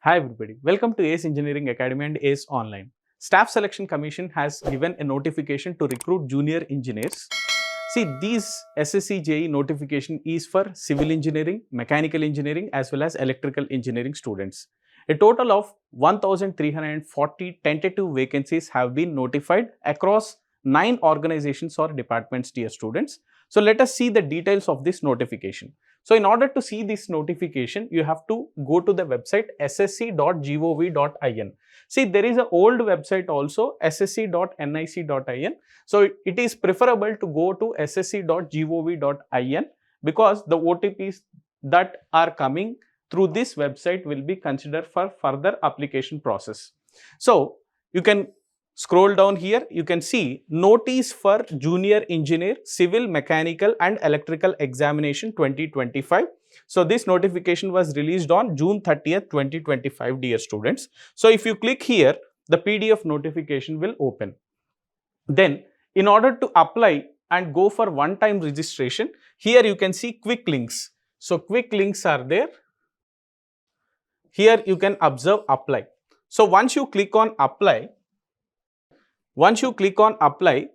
Hi everybody, welcome to ACE Engineering Academy and ACE Online. Staff Selection Commission has given a notification to recruit junior engineers. See, these SSC JE notification is for civil engineering, mechanical engineering as well as electrical engineering students. A total of 1340 tentative vacancies have been notified across 9 organizations or departments, dear students. So let us see the details of this notification. So in order to see this notification, you have to go to the website ssc.gov.in. See, there is an old website also, ssc.nic.in. So it is preferable to go to ssc.gov.in because the OTPs that are coming through this website will be considered for further application process. So you can scroll down here, you can see notice for junior engineer civil mechanical and electrical examination 2025. So this notification was released on June 30th 2025, dear students. So if you click here, the PDF notification will open. Then in order to apply and go for one-time registration, here you can see quick links. So quick links are there. Here you can observe apply. So once you click on apply,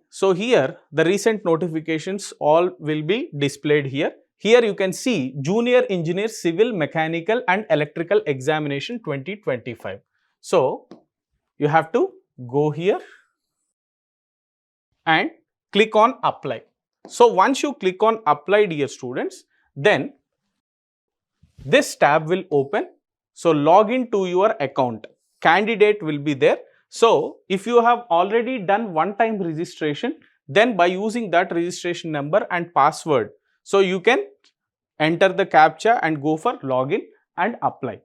so here the recent notifications all will be displayed here. Here you can see Junior Engineer Civil Mechanical and Electrical Examination 2025. So you have to go here and click on apply. So once you click on apply, dear students, then this tab will open. So log in to your account. Candidate will be there. So if you have already done one-time registration, then by using that registration number and password, so you can enter the CAPTCHA and go for login and apply.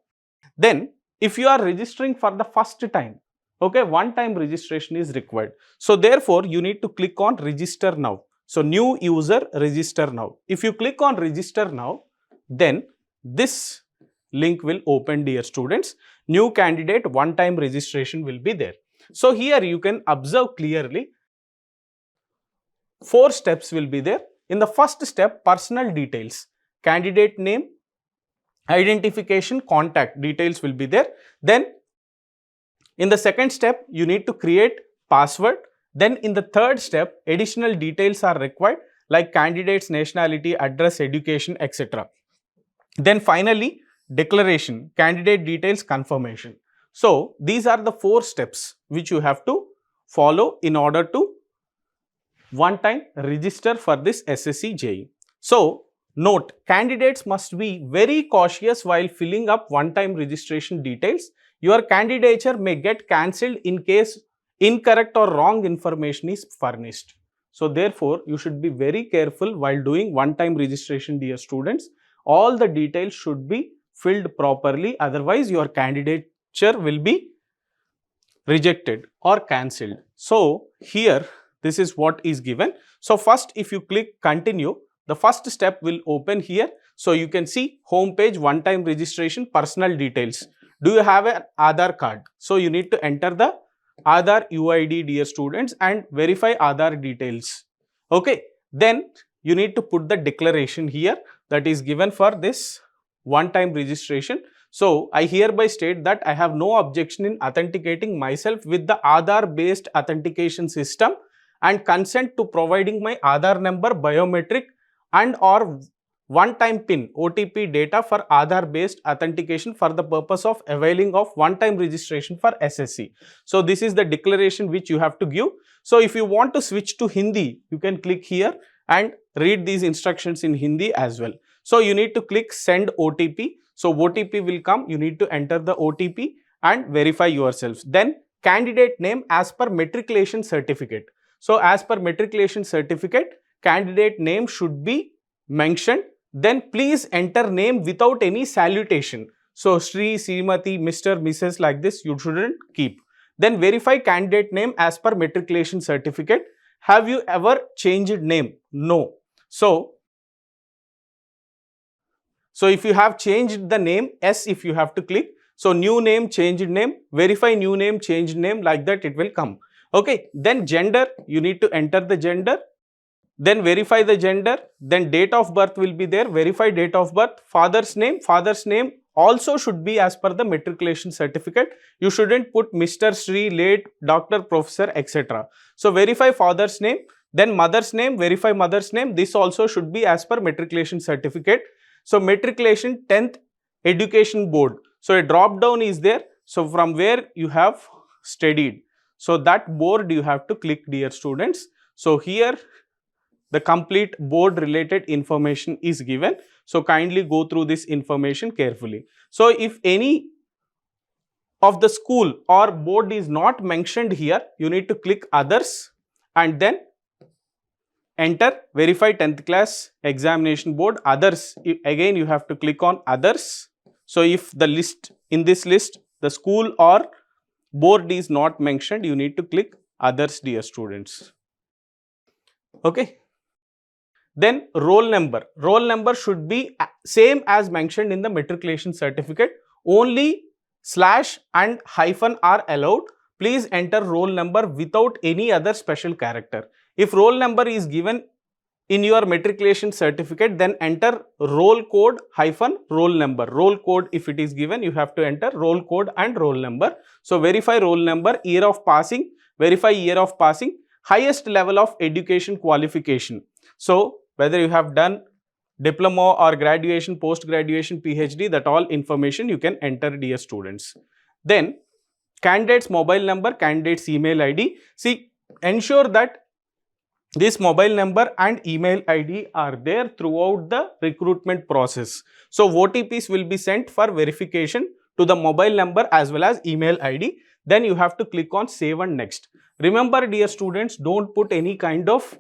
Then if you are registering for the first time, okay, one-time registration is required. So therefore you need to click on register now. So new user, register now. If you click on register now, then this link will open, dear students. New candidate one-time registration will be there. So here you can observe clearly 4 steps will be there. In the first step, personal details, candidate name, identification, contact details will be there. Then in the second step, you need to create password. Then in the third step, additional details are required like candidate's nationality, address, education, etc. Then finally, declaration, candidate details, confirmation. So these are the 4 steps which you have to follow in order to one time register for this SSC JE. So note, candidates must be very cautious while filling up one-time registration details. Your candidature may get cancelled in case incorrect or wrong information is furnished. So therefore, you should be very careful while doing one-time registration, dear students. All the details should be filled properly, otherwise your candidature will be rejected or cancelled. So here this is what is given. So first, if you click continue, the first step will open here. So you can see home page, one-time registration, personal details. Do you have an Aadhaar card? So you need to enter the Aadhaar UID, dear students, and verify Aadhaar details. Okay, then you need to put the declaration here that is given for this one-time registration. So I hereby state that I have no objection in authenticating myself with the Aadhaar based authentication system and consent to providing my Aadhaar number, biometric and or one-time PIN OTP data for Aadhaar based authentication for the purpose of availing of one-time registration for SSC. So this is the declaration which you have to give. So if you want to switch to Hindi, you can click here and read these instructions in Hindi as well. So you need to click send OTP. So OTP will come, you need to enter the OTP and verify yourself. Then candidate name as per matriculation certificate. So as per matriculation certificate, candidate name should be mentioned. Then please enter name without any salutation. So Shri, Srimati, Mr, Mrs like this you shouldn't keep. Then verify candidate name as per matriculation certificate. Have you ever changed name? No. So if you have changed the name, yes, if you have to click. So new name, changed name, verify new name, changed name, like that it will come. Okay, then gender, you need to enter the gender, then verify the gender, then date of birth will be there, verify date of birth, father's name also should be as per the matriculation certificate. You shouldn't put Mr. Sri, late, Dr. Professor, etc. So verify father's name, then mother's name, verify mother's name. This also should be as per matriculation certificate. So matriculation 10th education board. So a drop down is there. So from where you have studied. So that board you have to click, dear students. So here the complete board related information is given. So kindly go through this information carefully. So if any of the school or board is not mentioned here, you need to click others and then enter verify 10th class examination board others. Again you have to click on others. So if the list, in this list, the school or board is not mentioned, you need to click others, dear students. Okay. Then roll number. Roll number should be same as mentioned in the matriculation certificate. Only slash and hyphen are allowed. Please enter roll number without any other special character. If roll number is given in your matriculation certificate, then enter roll code hyphen roll number. Roll code, if it is given, you have to enter roll code and roll number. So verify roll number, year of passing, verify year of passing, highest level of education qualification. So whether you have done diploma or graduation, post graduation, PhD, that all information you can enter, dear students. Then candidate's mobile number, candidate's email ID. See, ensure that this mobile number and email ID are there throughout the recruitment process. So OTPs will be sent for verification to the mobile number as well as email ID. Then you have to click on save and next. Remember, dear students, don't put any kind of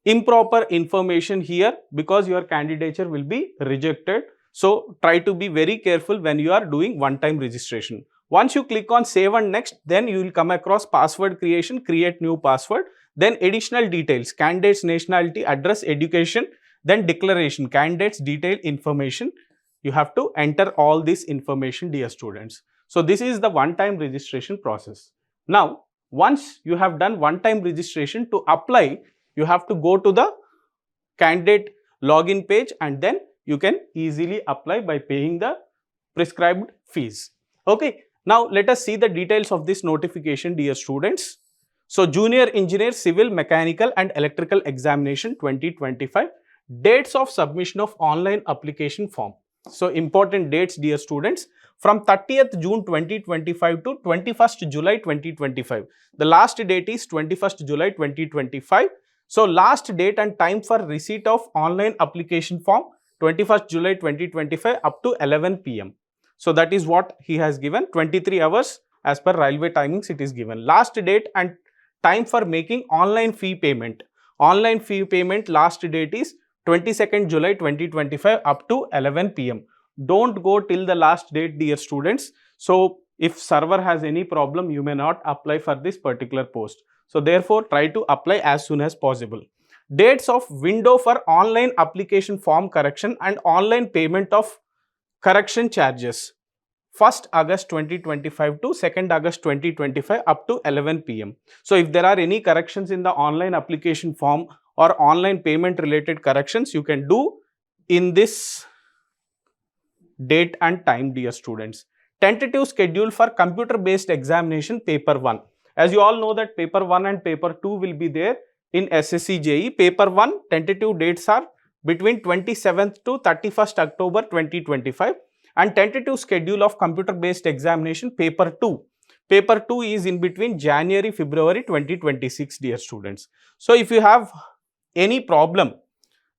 improper information here because your candidature will be rejected. So try to be very careful when you are doing one-time registration. Once you click on save and next, then you will come across password creation, create new password, then additional details, candidate's nationality, address, education, then declaration, candidate's detailed information. You have to enter all this information, dear students. So this is the one-time registration process. Now, once you have done one-time registration, to apply, you have to go to the candidate login page and then you can easily apply by paying the prescribed fees. Okay. Now, let us see the details of this notification, dear students. So, Junior Engineer Civil, Mechanical and Electrical Examination 2025, dates of submission of online application form. So, important dates, dear students, from 30th June 2025 to 21st July 2025. The last date is 21st July 2025. So, last date and time for receipt of online application form 21st July 2025 up to 11 PM. So, that is what he has given, 23 hours as per railway timings it is given. Last date and time for making online fee payment. Online fee payment last date is 22nd July 2025 up to 11 PM. Don't go till the last date, dear students. So, if server has any problem, you may not apply for this particular post. So, therefore, try to apply as soon as possible. Dates of window for online application form correction and online payment of correction charges. 1st August 2025 to 2nd August 2025 up to 11 PM. So, if there are any corrections in the online application form or online payment related corrections, you can do in this date and time, dear students. Tentative schedule for computer based examination paper 1. As you all know that paper 1 and paper 2 will be there in SSC JE. Paper 1 tentative dates are between 27th to 31st October 2025 and tentative schedule of computer based examination paper 2. Paper 2 is in between January, February 2026, dear students. So, if you have any problem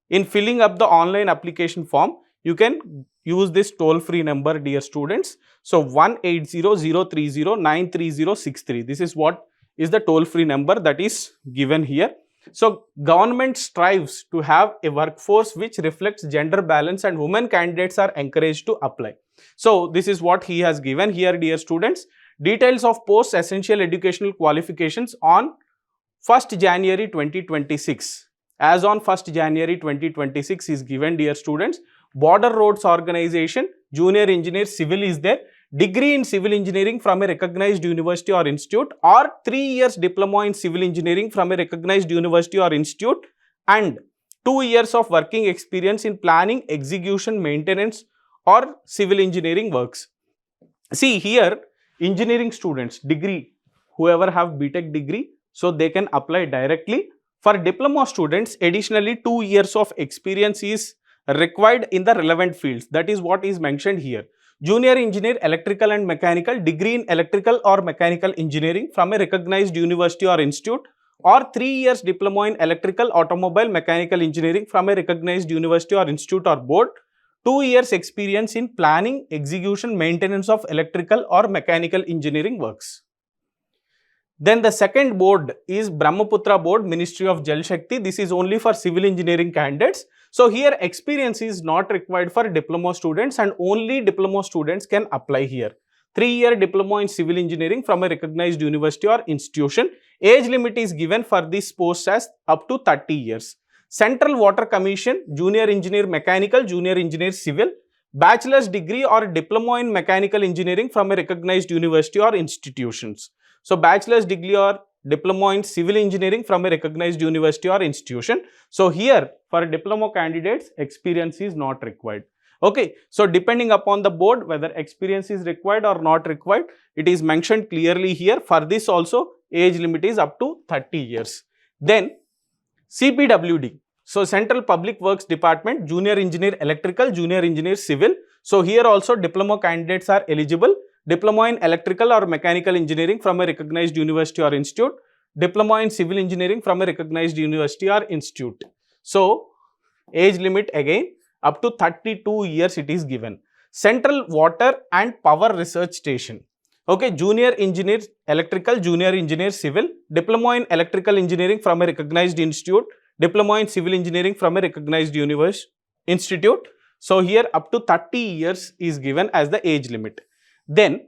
in filling up the online application form, you can use this toll-free number, dear students. So, 180-030-93063. This is what is the toll-free number that is given here. So, government strives to have a workforce which reflects gender balance and women candidates are encouraged to apply. So, this is what he has given here, dear students. Details of post essential educational qualifications on 1st January 2026. As on 1st January 2026 is given, dear students. Border Roads Organization, Junior Engineer Civil is there. Degree in Civil Engineering from a recognized university or institute, or 3 years diploma in Civil Engineering from a recognized university or institute, and 2 years of working experience in planning, execution, maintenance or civil engineering works. See here, engineering students, degree, whoever have BTech degree, so they can apply directly. For diploma students, additionally 2 years of experience is required in the relevant fields. That is what is mentioned here. Junior engineer electrical and mechanical, degree in electrical or mechanical engineering from a recognized university or institute, or 3 years diploma in electrical, automobile, mechanical engineering from a recognized university or institute or board, 2 years experience in planning, execution, maintenance of electrical or mechanical engineering works. Then the second board is Brahmaputra board, Ministry of Jal Shakti. This is only for civil engineering candidates. So here experience is not required for diploma students and only diploma students can apply here. 3-year diploma in civil engineering from a recognized university or institution. Age limit is given for this post as up to 30 years. Central Water Commission, junior engineer mechanical, junior engineer civil, bachelor's degree or diploma in mechanical engineering from a recognized university or institutions. So bachelor's degree or diploma in civil engineering from a recognized university or institution. So here for diploma candidates, experience is not required. Okay, so depending upon the board whether experience is required or not required, it is mentioned clearly here. For this also age limit is up to 30 years. Then CPWD, so Central Public Works Department, junior engineer electrical, junior engineer civil. So here also diploma candidates are eligible. Diploma in electrical or mechanical engineering from a recognized university or institute, diploma in civil engineering from a recognized university or institute. So age limit again up to 32 years it is given. Central Water and Power Research Station. Okay, junior engineer electrical, junior engineer civil, diploma in electrical engineering from a recognized institute, diploma in civil engineering from a recognized institute. So here up to 30 years is given as the age limit. Then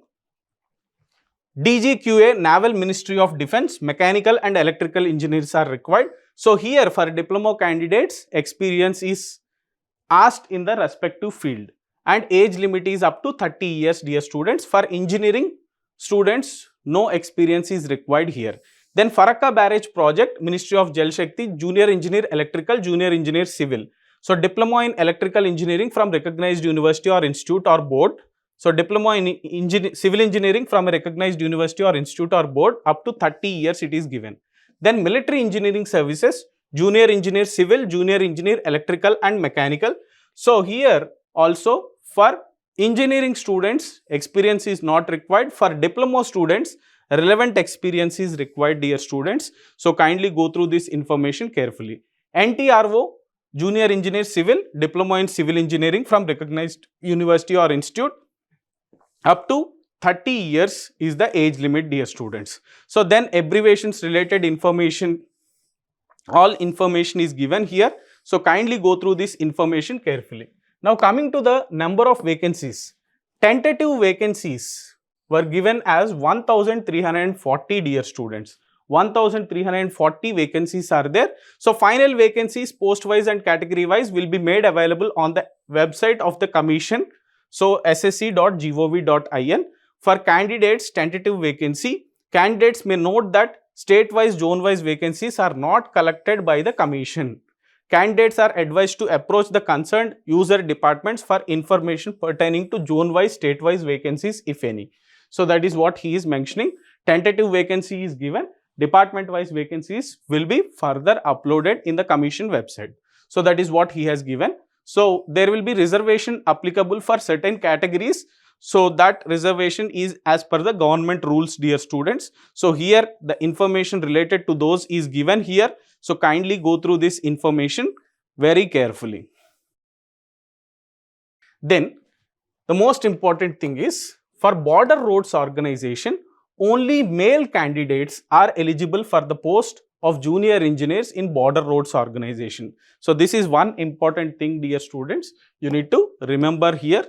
DGQA, Naval Ministry of Defence, mechanical and electrical engineers are required. So here for diploma candidates, experience is asked in the respective field and age limit is up to 30 years, dear students. For engineering students, no experience is required here. Then Farakka Barrage Project, Ministry of Jal Shakti, junior engineer electrical, junior engineer civil. So diploma in electrical engineering from recognized university or institute or board. So diploma in civil engineering from a recognized university or institute or board, up to 30 years it is given. Then military engineering services, junior engineer civil, junior engineer electrical and mechanical. So here also for engineering students, experience is not required. For diploma students, relevant experience is required, dear students. So kindly go through this information carefully. NTRO, junior engineer civil, diploma in civil engineering from recognized university or institute, up to 30 years is the age limit, dear students. So then abbreviations related information, all information is given here. So kindly go through this information carefully. Now coming to the number of vacancies. Tentative vacancies were given as 1340, dear students. 1340 vacancies are there. So final vacancies post wise and category wise will be made available on the website of the commission. So ssc.gov.in. For candidates, tentative vacancy, candidates may note that state-wise, zone-wise vacancies are not collected by the commission. Candidates are advised to approach the concerned user departments for information pertaining to zone-wise, state-wise vacancies, if any. So that is what he is mentioning. Tentative vacancy is given. Department-wise vacancies will be further uploaded in the commission website. So that is what he has given. So there will be reservation applicable for certain categories. So that reservation is as per the government rules, dear students. So here the information related to those is given here. So kindly go through this information very carefully. Then the most important thing is for border roads organization, only male candidates are eligible for the post of junior engineers in border roads organization. So this is one important thing, dear students, you need to remember here.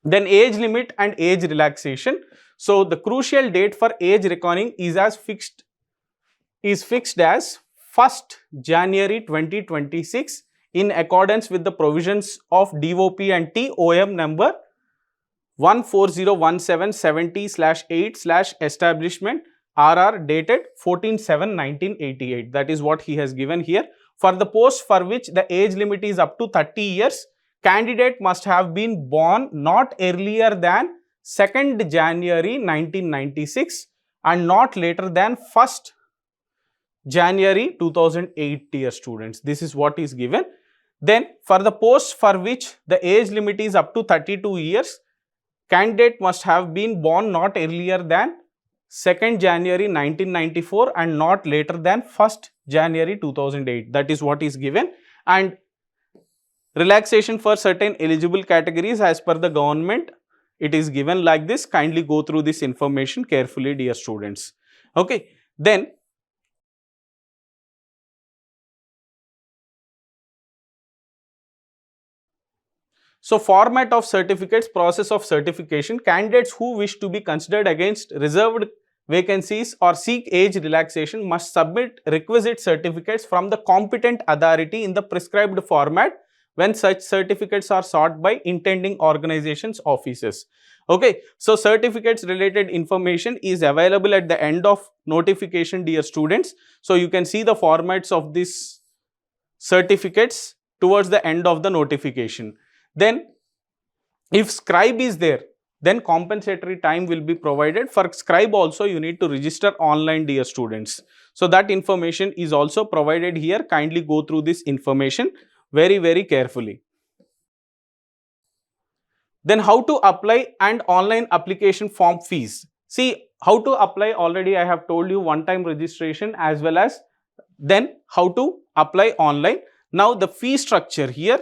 Then age limit and age relaxation. So the crucial date for age reckoning is fixed as 1st January 2026 in accordance with the provisions of DOP and TOM number 1401770/8/establishment RR dated 14/7/1988. That is what he has given here. For the post for which the age limit is up to 30 years, candidate must have been born not earlier than 2nd January 1996 and not later than 1st January 2008, dear students. This is what is given. Then for the post for which the age limit is up to 32 years, candidate must have been born not earlier than 2nd January 1994 and not later than 1st January 2008. That is what is given. And relaxation for certain eligible categories as per the government, it is given like this. Kindly go through this information carefully, dear students. Okay. Then so format of certificates, process of certification. Candidates who wish to be considered against reserved vacancies or seek age relaxation must submit requisite certificates from the competent authority in the prescribed format when such certificates are sought by intending organizations' offices. Okay, so certificates related information is available at the end of notification, dear students. So you can see the formats of these certificates towards the end of the notification. Then if scribe is there, then compensatory time will be provided. For scribe also you need to register online, dear students. So that information is also provided here. Kindly go through this information very carefully. Then how to apply and online application form fees. See, how to apply already I have told you, one time registration as well as then how to apply online. Now the fee structure here.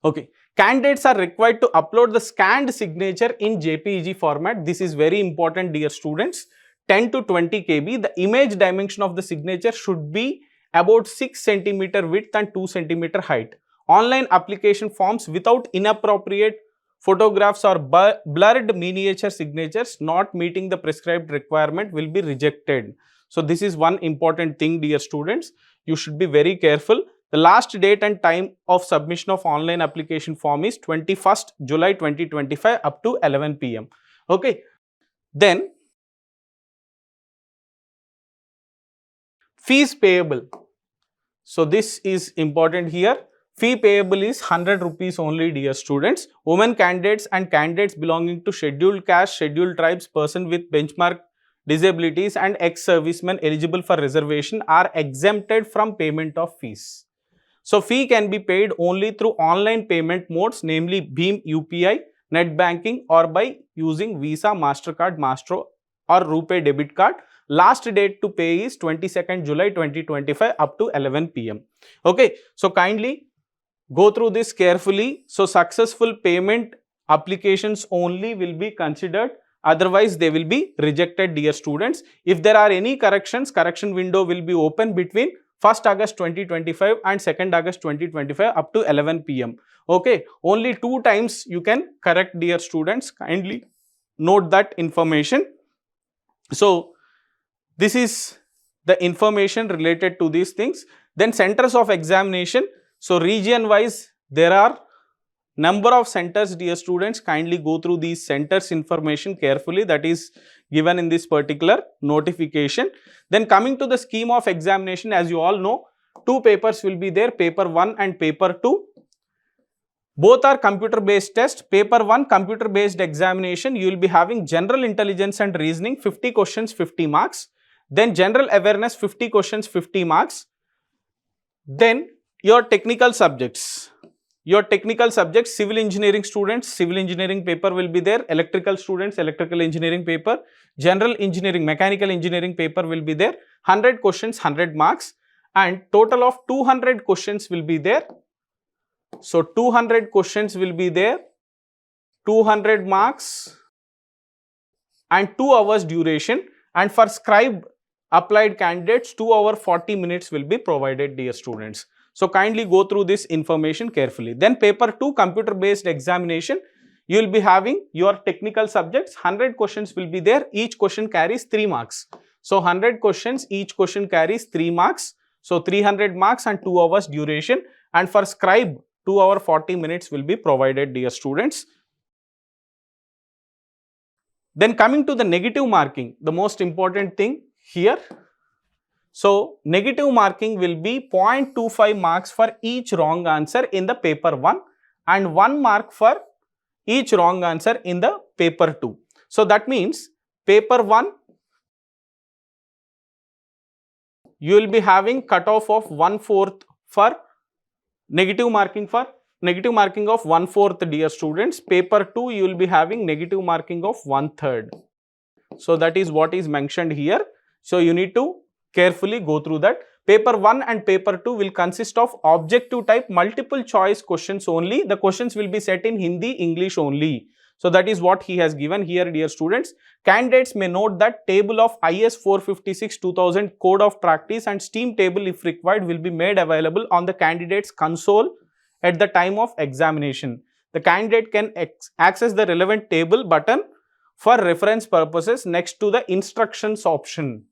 Okay, candidates are required to upload the scanned signature in JPEG format. This is very important, dear students. 10 to 20 KB. The image dimension of the signature should be about 6 cm width and 2 cm height. Online application forms without inappropriate photographs or blurred miniature signatures not meeting the prescribed requirement will be rejected. So this is one important thing, dear students. You should be very careful. The last date and time of submission of online application form is 21st July 2025 up to 11 PM. Okay. Then fees payable. So this is important here. Fee payable is 100 rupees only, dear students. Women candidates and candidates belonging to scheduled caste, scheduled tribes, person with benchmark disabilities and ex-servicemen eligible for reservation are exempted from payment of fees. So fee can be paid only through online payment modes, namely Bheem UPI, net banking or by using Visa, MasterCard, Mastro or RuPay debit card. Last date to pay is 22nd July 2025 up to 11 PM. Okay, so kindly go through this carefully. So successful payment applications only will be considered, otherwise they will be rejected, dear students. If there are any corrections, correction window will be open between 1st August 2025 and 2nd August 2025 up to 11 PM. Okay, only 2 times you can correct, dear students. Kindly note that information. So this is the information related to these things. Then centers of examination. So region wise there are number of centers, dear students. Kindly go through these centers information carefully, that is given in this particular notification. Then coming to the scheme of examination, as you all know, 2 papers will be there, paper 1 and paper 2. Both are computer based test. Paper 1 computer based examination, you will be having general intelligence and reasoning, 50 questions, 50 marks. Then general awareness, 50 questions, 50 marks. Then your technical subjects. Your technical subjects, civil engineering students, civil engineering paper will be there. Electrical students, electrical engineering paper. General engineering, mechanical engineering paper will be there. 100 questions, 100 marks. And total of 200 questions will be there. So 200 questions will be there. 200 marks and 2 hours duration. And for scribe applied candidates, 2 hours 40 minutes will be provided, dear students. So kindly go through this information carefully. Then paper 2 computer based examination, you will be having your technical subjects. 100 questions will be there. Each question carries 3 marks. So 100 questions, each question carries 3 marks. So 300 marks and 2 hours duration. And for scribe, 2 hour 40 minutes will be provided, dear students. Then coming to the negative marking, the most important thing here. So, negative marking will be 0.25 marks for each wrong answer in the paper 1 and 1 mark for each wrong answer in the paper 2. So, that means paper 1 you will be having cutoff of 1/4 for negative marking of 1/4, dear students. Paper 2 you will be having negative marking of 1/3. So, that is what is mentioned here. So, you need to carefully go through that. Paper 1 and paper 2 will consist of objective type multiple choice questions only. The questions will be set in Hindi, English only. So, that is what he has given here, dear students. Candidates may note that table of IS 456-2000 code of practice and STEAM table, if required, will be made available on the candidate's console at the time of examination. The candidate can access the relevant table button for reference purposes next to the instructions option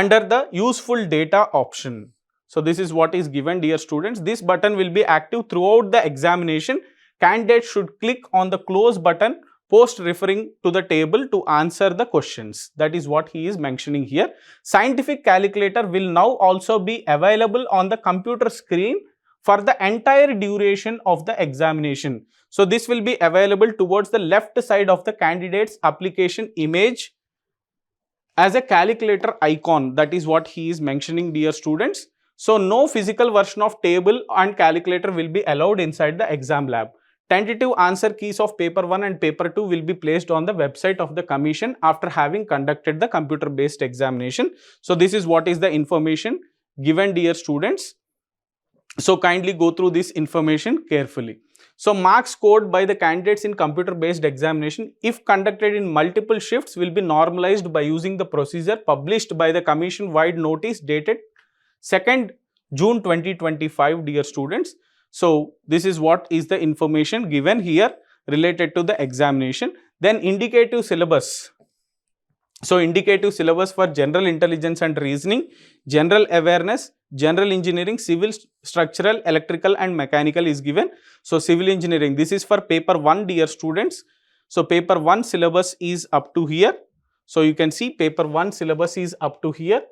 under the useful data option. So, this is what is given, dear students. This button will be active throughout the examination. Candidates should click on the close button post referring to the table to answer the questions. That is what he is mentioning here. Scientific calculator will now also be available on the computer screen for the entire duration of the examination. So, this will be available towards the left side of the candidate's application image as a calculator icon. That is what he is mentioning, dear students. So, no physical version of table and calculator will be allowed inside the exam lab. Tentative answer keys of paper 1 and paper 2 will be placed on the website of the commission after having conducted the computer based examination. So, this is what is the information given, dear students. So, kindly go through this information carefully. So, marks scored by the candidates in computer based examination, if conducted in multiple shifts, will be normalized by using the procedure published by the commission wide notice dated 2nd June 2025, dear students. So, this is what is the information given here related to the examination. Then indicative syllabus. So, indicative syllabus for general intelligence and reasoning, general awareness, general engineering, civil, structural, electrical and mechanical is given. So, civil engineering, this is for paper 1, dear students. So, paper 1 syllabus is up to here. So, you can see paper 1 syllabus is up to here.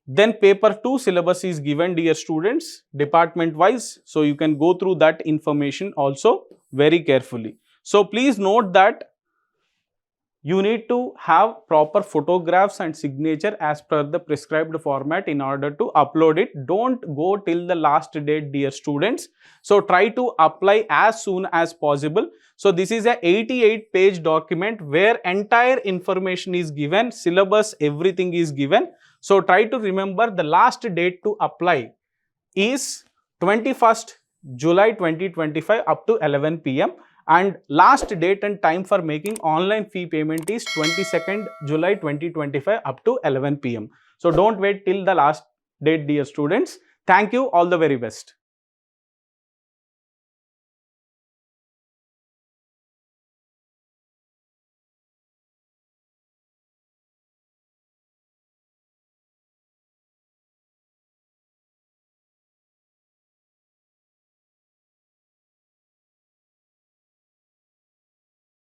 Then paper 2 syllabus is given, dear students, department wise. So, you can go through that information also very carefully. So, please note that you need to have proper photographs and signature as per the prescribed format in order to upload it. Don't go till the last date, dear students. So, try to apply as soon as possible. So, this is a 88-page document where entire information is given, syllabus, everything is given. So, try to remember the last date to apply is 21st July 2025 up to 11 PM. And last date and time for making online fee payment is 22nd July 2025 up to 11 PM. So, don't wait till the last date, dear students. Thank you. All the very best.